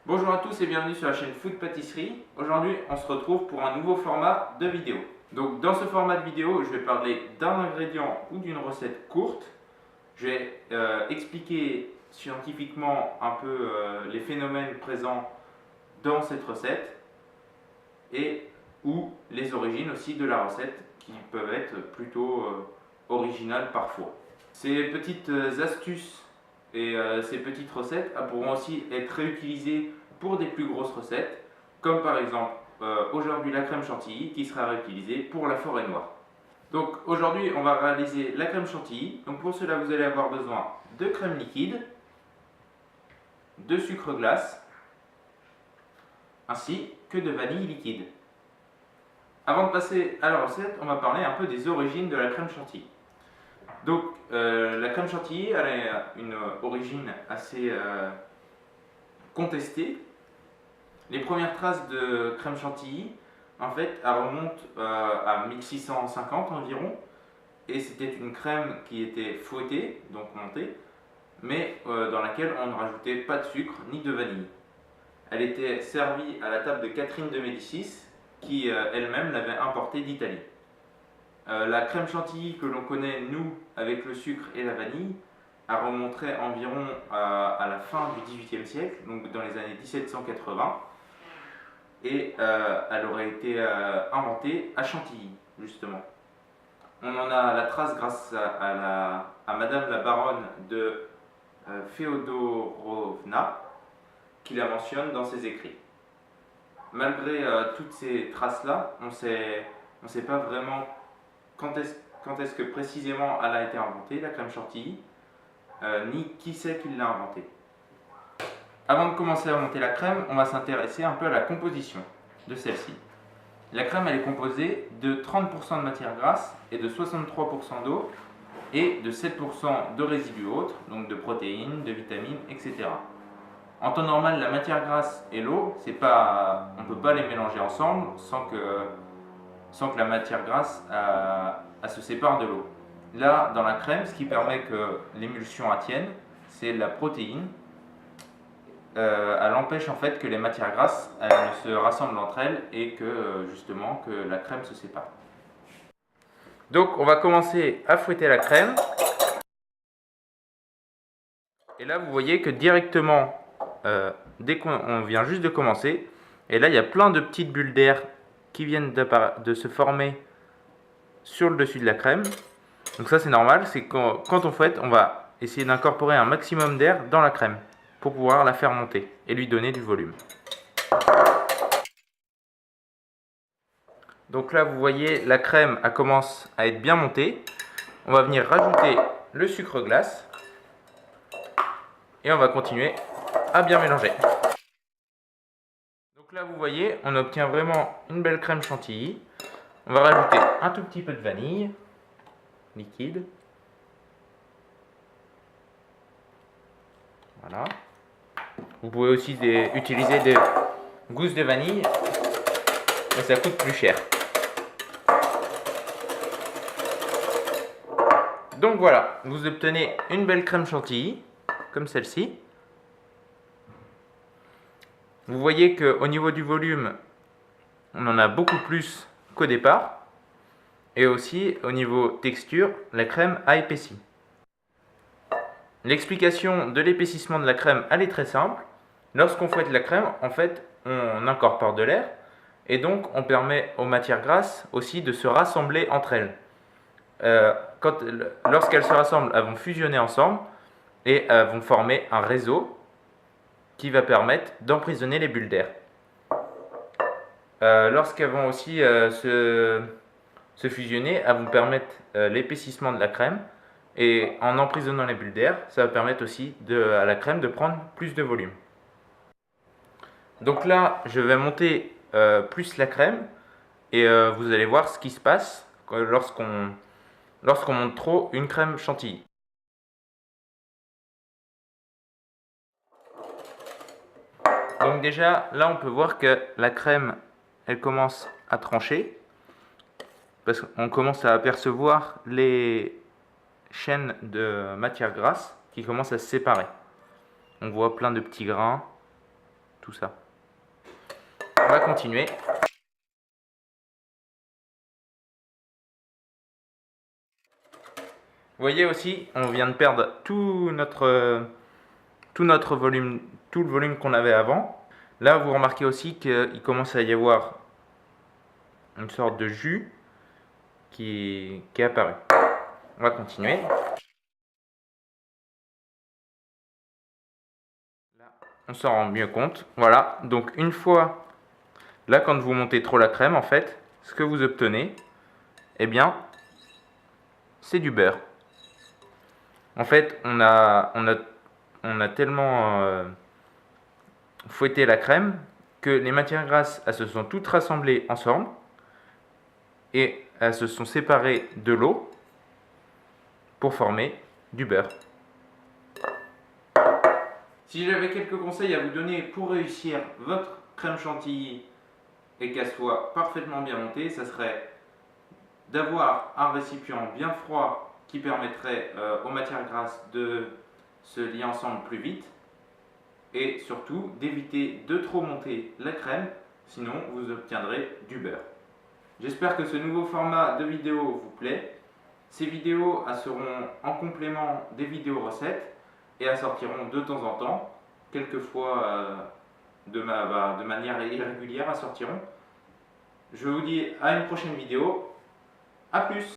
Bonjour à tous et bienvenue sur la chaîne Food Pâtisserie. Aujourd'hui, on se retrouve pour un nouveau format de vidéo. Donc, dans ce format de vidéo, je vais parler d'un ingrédient ou d'une recette courte. Je vais expliquer scientifiquement un peu les phénomènes présents dans cette recette et ou les origines aussi de la recette qui peuvent être plutôt originales parfois. Ces petites astuces et ces petites recettes pourront aussi être réutilisées pour des plus grosses recettes, comme par exemple aujourd'hui la crème chantilly qui sera réutilisée pour la forêt noire. Donc aujourd'hui on va réaliser la crème chantilly. Donc pour cela vous allez avoir besoin de crème liquide, de sucre glace, ainsi que de vanille liquide. Avant de passer à la recette, on va parler un peu des origines de la crème chantilly. Donc la crème chantilly elle a une origine assez contestée. Les premières traces de crème chantilly, en fait, elles remontent à 1650 environ, et c'était une crème qui était fouettée, donc montée, mais dans laquelle on ne rajoutait pas de sucre ni de vanille. Elle était servie à la table de Catherine de Médicis, qui elle-même l'avait importée d'Italie. La crème chantilly que l'on connaît, nous, avec le sucre et la vanille, elle remonterait environ à la fin du XVIIIe siècle, donc dans les années 1780, et elle aurait été inventée à Chantilly, justement. On en a la trace grâce à Madame la baronne de Féodorovna, qui la mentionne dans ses écrits. Malgré toutes ces traces-là, on ne sait pas vraiment quand est-ce que précisément elle a été inventée, la crème chantilly, ni qui c'est qui l'a inventée. Avant de commencer à monter la crème, on va s'intéresser un peu à la composition de celle-ci. La crème elle est composée de 30% de matière grasse et de 63% d'eau et de 7% de résidus autres, donc de protéines, de vitamines, etc. En temps normal, la matière grasse et l'eau, on ne peut pas les mélanger ensemble sans que la matière grasse elle se sépare de l'eau. Là, dans la crème, ce qui permet que l'émulsion tienne, c'est la protéine. Elle empêche en fait que les matières grasses elles ne se rassemblent entre elles et que justement que la crème se sépare. Donc on va commencer à fouetter la crème. Et là vous voyez que directement, dès qu'on vient juste de commencer, et là il y a plein de petites bulles d'air qui viennent de se former sur le dessus de la crème. Donc ça c'est normal, c'est quand on fouette, on va essayer d'incorporer un maximum d'air dans la crème pour pouvoir la faire monter et lui donner du volume. Donc là vous voyez la crème elle commence à être bien montée. On va venir rajouter le sucre glace et on va continuer à bien mélanger. Donc là vous voyez on obtient vraiment une belle crème chantilly. On va rajouter un tout petit peu de vanille liquide. Voilà. Vous pouvez aussi utiliser des gousses de vanille, mais ça coûte plus cher. Donc voilà, vous obtenez une belle crème chantilly, comme celle-ci. Vous voyez qu'au niveau du volume, on en a beaucoup plus qu'au départ. Et aussi, au niveau texture, la crème a épaissi. L'explication de l'épaississement de la crème, elle est très simple. Lorsqu'on fouette la crème, en fait, on incorpore de l'air. Et donc, on permet aux matières grasses aussi de se rassembler entre elles. Lorsqu'elles se rassemblent, elles vont fusionner ensemble et elles vont former un réseau qui va permettre d'emprisonner les bulles d'air. Lorsqu'elles vont aussi se fusionner, elles vont permettre l'épaississement de la crème, et en emprisonnant les bulles d'air, ça va permettre aussi à la crème de prendre plus de volume. Donc là, je vais monter plus la crème, et vous allez voir ce qui se passe lorsqu'on monte trop une crème chantilly. Donc déjà, là on peut voir que la crème, elle commence à trancher, parce qu'on commence à apercevoir les chaînes de matière grasse qui commencent à se séparer. On voit plein de petits grains, tout ça. On va continuer. Vous voyez aussi, on vient de perdre tout notre volume, tout le volume qu'on avait avant. Là, vous remarquez aussi qu'il commence à y avoir une sorte de jus qui est apparu. On va continuer. Là, on s'en rend mieux compte. Voilà, donc une fois, là, quand vous montez trop la crème, en fait, ce que vous obtenez, eh bien, c'est du beurre. En fait, on a tellement fouetté la crème que les matières grasses, elles se sont toutes rassemblées ensemble et elles se sont séparées de l'eau pour former du beurre. Si j'avais quelques conseils à vous donner pour réussir votre crème chantilly et qu'elle soit parfaitement bien montée, ça serait d'avoir un récipient bien froid qui permettrait aux matières grasses de se lier ensemble plus vite et surtout d'éviter de trop monter la crème, sinon vous obtiendrez du beurre. J'espère que ce nouveau format de vidéo vous plaît. Ces vidéos seront en complément des vidéos recettes et elles sortiront de temps en temps, quelquefois de manière irrégulière elles sortiront. Je vous dis à une prochaine vidéo, à plus!